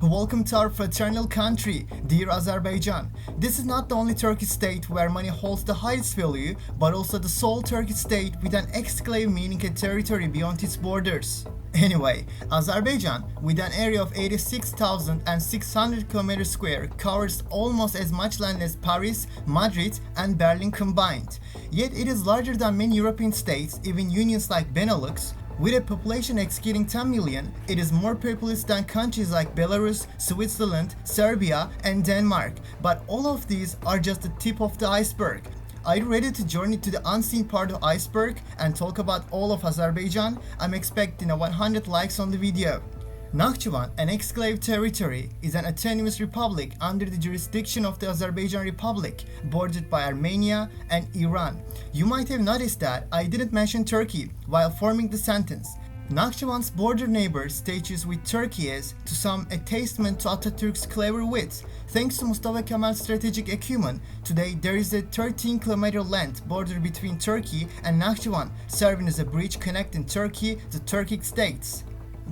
Welcome to our fraternal country, dear Azerbaijan. This is not the only Turkish state where money holds the highest value, but also the sole Turkish state with an exclave, meaning a territory beyond its borders. Anyway, Azerbaijan, with an area of 86,600 km², covers almost as much land as Paris, Madrid, and Berlin combined. Yet it is larger than many European states, even unions like Benelux. With a population exceeding 10 million, it is more populous than countries like Belarus, Switzerland, Serbia, and Denmark. But all of these are just the tip of the iceberg. Are you ready to journey to the unseen part of the iceberg and talk about all of Azerbaijan? I'm expecting 100 likes on the video. Nakhchivan, an exclave territory, is an autonomous republic under the jurisdiction of the Azerbaijan Republic, bordered by Armenia and Iran. You might have noticed that I didn't mention Turkey while forming the sentence. Nakhchivan's border neighbor status with Turkey is, to some, a testament to Atatürk's clever wit. Thanks to Mustafa Kemal's strategic acumen, today there is a 13-kilometer length border between Turkey and Nakhchivan, serving as a bridge connecting Turkey to Turkic states.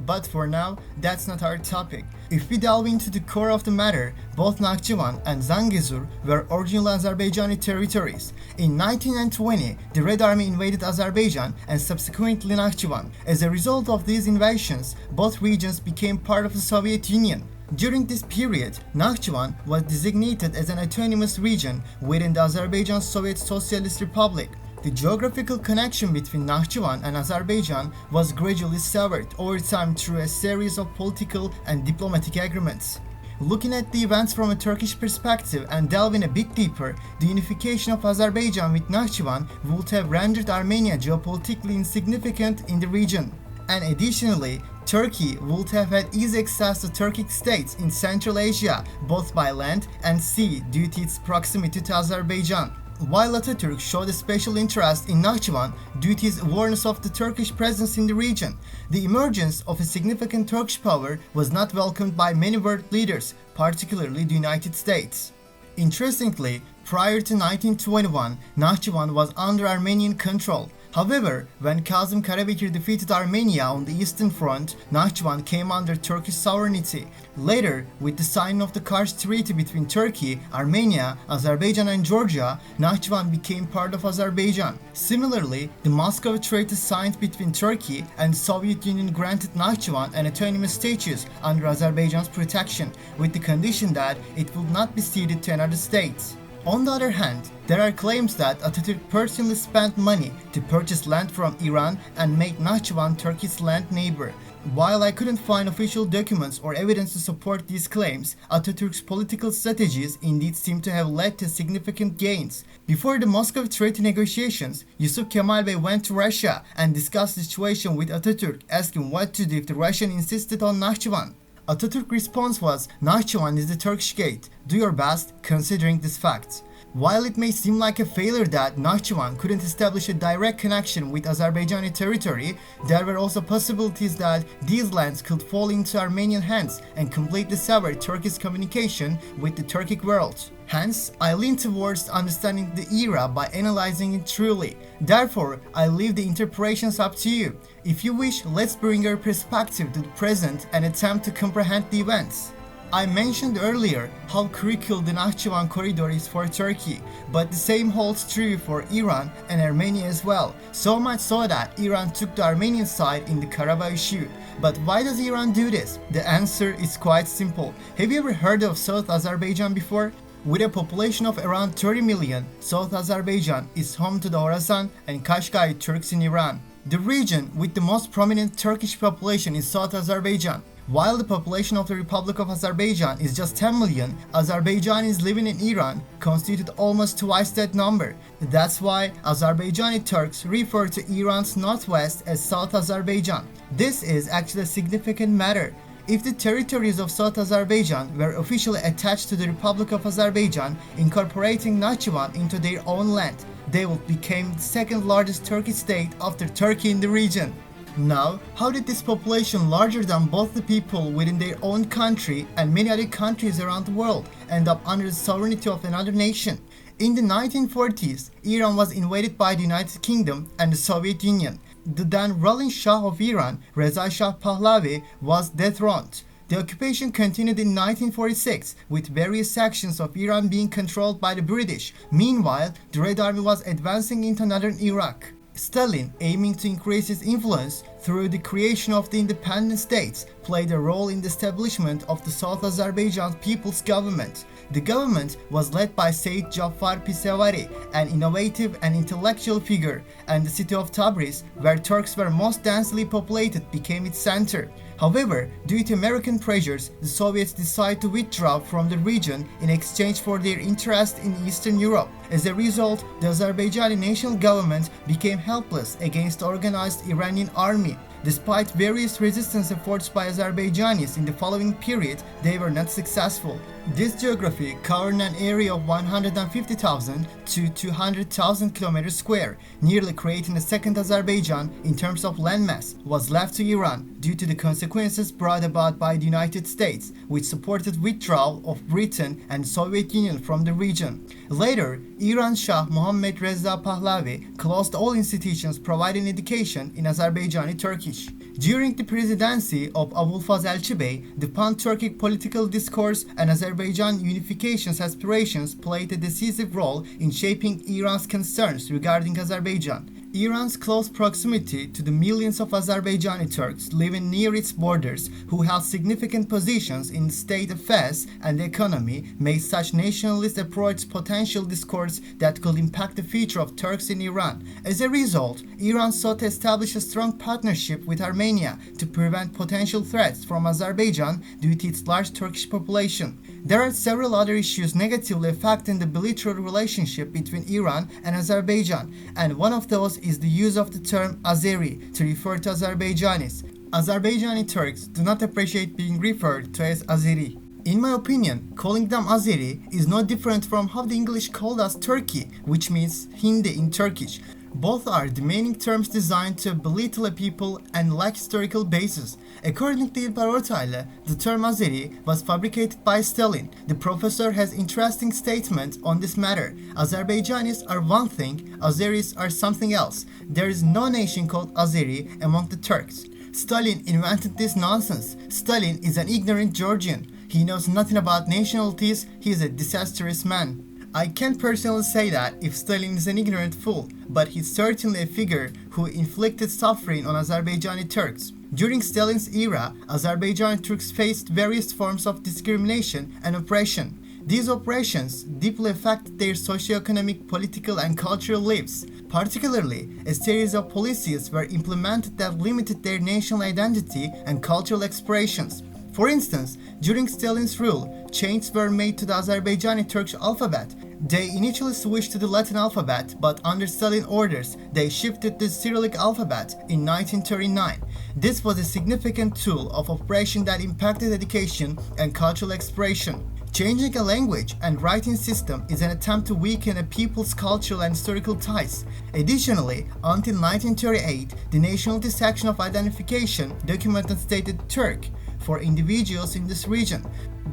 But for now, that's not our topic. If we delve into the core of the matter, both Nakhchivan and Zangezur were original Azerbaijani territories. In 1920, the Red Army invaded Azerbaijan and subsequently Nakhchivan. As a result of these invasions, both regions became part of the Soviet Union. During this period, Nakhchivan was designated as an autonomous region within the Azerbaijan Soviet Socialist Republic. The geographical connection between Nakhchivan and Azerbaijan was gradually severed over time through a series of political and diplomatic agreements. Looking at the events from a Turkish perspective and delving a bit deeper, the unification of Azerbaijan with Nakhchivan would have rendered Armenia geopolitically insignificant in the region. And additionally, Turkey would have had easy access to Turkic states in Central Asia, both by land and sea, due to its proximity to Azerbaijan. While Atatürk showed a special interest in Nakhchivan due to his awareness of the Turkish presence in the region, the emergence of a significant Turkish power was not welcomed by many world leaders, particularly the United States. Interestingly, prior to 1921, Nakhchivan was under Armenian control. However, when Kazım Karabekir defeated Armenia on the Eastern Front, Nakhchivan came under Turkish sovereignty. Later, with the signing of the Kars Treaty between Turkey, Armenia, Azerbaijan and Georgia, Nakhchivan became part of Azerbaijan. Similarly, the Moscow Treaty signed between Turkey and the Soviet Union granted Nakhchivan an autonomous status under Azerbaijan's protection, with the condition that it would not be ceded to another state. On the other hand, there are claims that Atatürk personally spent money to purchase land from Iran and make Nakhchivan Turkey's land neighbor. While I couldn't find official documents or evidence to support these claims, Atatürk's political strategies indeed seem to have led to significant gains. Before the Moscow Treaty negotiations, Yusuf Kemal Bey went to Russia and discussed the situation with Atatürk, asking what to do if the Russian insisted on Nakhchivan. Atatürk's response was, "Nakhchivan is the Turkish gate. Do your best considering this fact." While it may seem like a failure that Nakhchivan couldn't establish a direct connection with Azerbaijani territory, there were also possibilities that these lands could fall into Armenian hands and completely sever Turkish communication with the Turkic world. Hence, I lean towards understanding the era by analyzing it truly. Therefore, I leave the interpretations up to you. If you wish, let's bring our perspective to the present and attempt to comprehend the events. I mentioned earlier how critical the Nakhchivan corridor is for Turkey, but the same holds true for Iran and Armenia as well. So much so that Iran took the Armenian side in the Karabakh issue. But why does Iran do this? The answer is quite simple. Have you ever heard of South Azerbaijan before? With a population of around 30 million, South Azerbaijan is home to the Khorasan and Kashgai Turks in Iran. The region with the most prominent Turkish population is South Azerbaijan. While the population of the Republic of Azerbaijan is just 10 million, Azerbaijanis living in Iran constitute almost twice that number. That's why Azerbaijani Turks refer to Iran's northwest as South Azerbaijan. This is actually a significant matter. If the territories of South Azerbaijan were officially attached to the Republic of Azerbaijan, incorporating Nakhchivan into their own land, they would become the second largest Turkish state after Turkey in the region. Now, how did this population larger than both the people within their own country and many other countries around the world end up under the sovereignty of another nation? In the 1940s, Iran was invaded by the United Kingdom and the Soviet Union. The then ruling Shah of Iran, Reza Shah Pahlavi, was dethroned. The occupation continued in 1946, with various sections of Iran being controlled by the British. Meanwhile, the Red Army was advancing into northern Iraq. Stalin, aiming to increase his influence through the creation of the independent states, played a role in the establishment of the South Azerbaijan People's Government. The government was led by Said Jaffar Pisevari, an innovative and intellectual figure, and the city of Tabriz, where Turks were most densely populated, became its center. However, due to American pressures, the Soviets decided to withdraw from the region in exchange for their interest in Eastern Europe. As a result, the Azerbaijani national government became helpless against the organized Iranian army. Despite various resistance efforts by Azerbaijanis in the following period, they were not successful. This geography covered an area of 150,000 to 200,000 km square, nearly creating a second Azerbaijan in terms of landmass, was left to Iran due to the consequences brought about by the United States, which supported withdrawal of Britain and Soviet Union from the region. Later, Iran Shah Mohammad Reza Pahlavi closed all institutions providing education in Azerbaijani Turkish. During the presidency of Abulfazl Bey, the pan-Turkic political discourse and Azerbaijan unification aspirations played a decisive role in shaping Iran's concerns regarding Azerbaijan. Iran's close proximity to the millions of Azerbaijani Turks living near its borders who held significant positions in state affairs and the economy made such nationalist approach potential discourse that could impact the future of Turks in Iran. As a result, Iran sought to establish a strong partnership with Armenia to prevent potential threats from Azerbaijan due to its large Turkish population. There are several other issues negatively affecting the bilateral relationship between Iran and Azerbaijan, and one of those is the use of the term Azeri to refer to Azerbaijanis. Azerbaijani Turks do not appreciate being referred to as Azeri. In my opinion, calling them Azeri is no different from how the English called us Turkey, which means Hindi in Turkish. Both are demeaning terms designed to belittle a people and lack historical basis. According to İlber Ortaylı, the term Azeri was fabricated by Stalin. The professor has interesting statement on this matter. Azerbaijanis are one thing, Azeris are something else. There is no nation called Azeri among the Turks. Stalin invented this nonsense. Stalin is an ignorant Georgian. He knows nothing about nationalities. He is a disastrous man. I can't personally say that if Stalin is an ignorant fool, but he's certainly a figure who inflicted suffering on Azerbaijani Turks. During Stalin's era, Azerbaijani Turks faced various forms of discrimination and oppression. These oppressions deeply affected their socio-economic, political, and cultural lives. Particularly, a series of policies were implemented that limited their national identity and cultural expressions. For instance, during Stalin's rule, changes were made to the Azerbaijani Turkish alphabet. They initially switched to the Latin alphabet, but under Stalin orders, they shifted to the Cyrillic alphabet in 1939. This was a significant tool of oppression that impacted education and cultural expression. Changing a language and writing system is an attempt to weaken a people's cultural and historical ties. Additionally, until 1938, the nationality section of identification documented stated Turk for individuals in this region,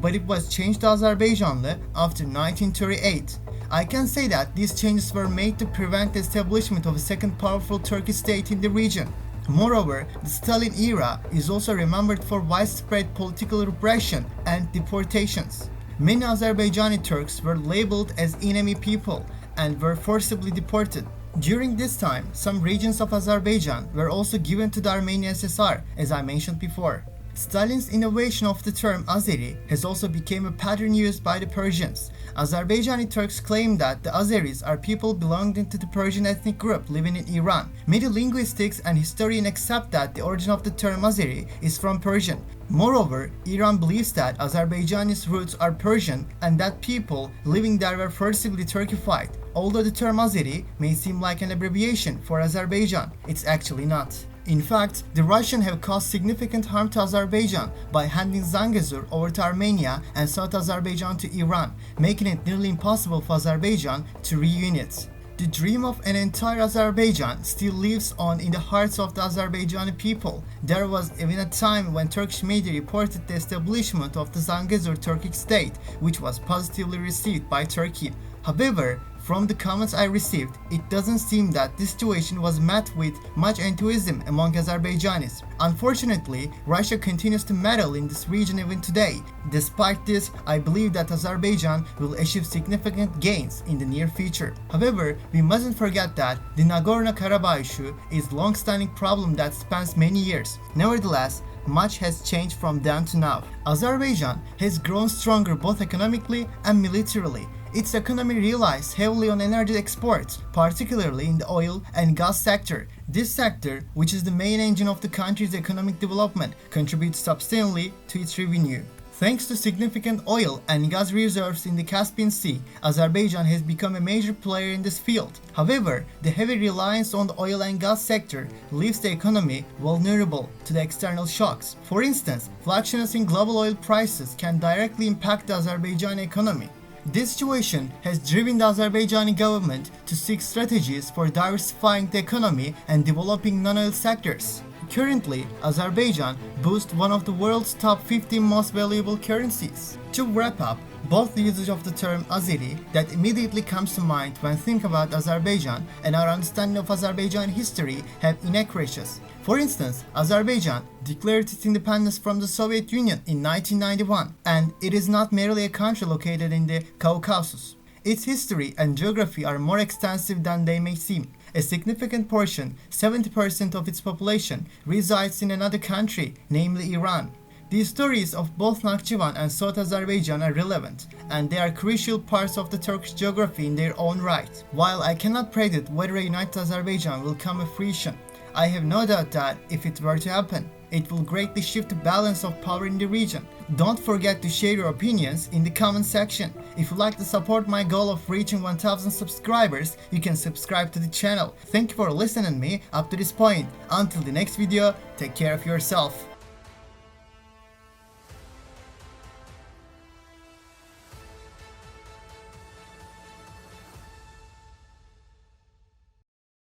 but it was changed to Azerbaijanlı after 1938. I can say that these changes were made to prevent the establishment of a second powerful Turkish state in the region. Moreover, the Stalin era is also remembered for widespread political repression and deportations. Many Azerbaijani Turks were labeled as enemy people and were forcibly deported. During this time, some regions of Azerbaijan were also given to the Armenian SSR, as I mentioned before. Stalin's innovation of the term Azeri has also become a pattern used by the Persians. Azerbaijani Turks claim that the Azeris are people belonging to the Persian ethnic group living in Iran. Many linguists and historians accept that the origin of the term Azeri is from Persian. Moreover, Iran believes that Azerbaijani's roots are Persian and that people living there were forcibly Turkified. Although the term Azeri may seem like an abbreviation for Azerbaijan, it's actually not. In fact, the Russians have caused significant harm to Azerbaijan by handing Zangezur over to Armenia and South Azerbaijan to Iran, making it nearly impossible for Azerbaijan to reunite. The dream of an entire Azerbaijan still lives on in the hearts of the Azerbaijani people. There was even a time when Turkish media reported the establishment of the Zangezur Turkic state, which was positively received by Turkey. However, from the comments I received, it doesn't seem that this situation was met with much enthusiasm among Azerbaijanis. Unfortunately, Russia continues to meddle in this region even today. Despite this, I believe that Azerbaijan will achieve significant gains in the near future. However, we mustn't forget that the Nagorno-Karabakh issue is a long-standing problem that spans many years. Nevertheless, much has changed from then to now. Azerbaijan has grown stronger both economically and militarily. Its economy relies heavily on energy exports, particularly in the oil and gas sector. This sector, which is the main engine of the country's economic development, contributes substantially to its revenue. Thanks to significant oil and gas reserves in the Caspian Sea, Azerbaijan has become a major player in this field. However, the heavy reliance on the oil and gas sector leaves the economy vulnerable to the external shocks. For instance, fluctuations in global oil prices can directly impact the Azerbaijani economy. This situation has driven the Azerbaijani government to seek strategies for diversifying the economy and developing non-oil sectors. Currently, Azerbaijan boasts one of the world's top 15 most valuable currencies. To wrap up, both the usage of the term Azeri that immediately comes to mind when thinking about Azerbaijan and our understanding of Azerbaijan history have inaccuracies. For instance, Azerbaijan declared its independence from the Soviet Union in 1991, and it is not merely a country located in the Caucasus. Its history and geography are more extensive than they may seem. A significant portion, 70% of its population, resides in another country, namely Iran. The stories of both Nakhchivan and South Azerbaijan are relevant, and they are crucial parts of the Turkish geography in their own right. While I cannot predict whether a united Azerbaijan will come to fruition, I have no doubt that if it were to happen, it will greatly shift the balance of power in the region. Don't forget to share your opinions in the comment section. If you'd like to support my goal of reaching 1000 subscribers, you can subscribe to the channel. Thank you for listening to me up to this point. Until the next video, take care of yourself.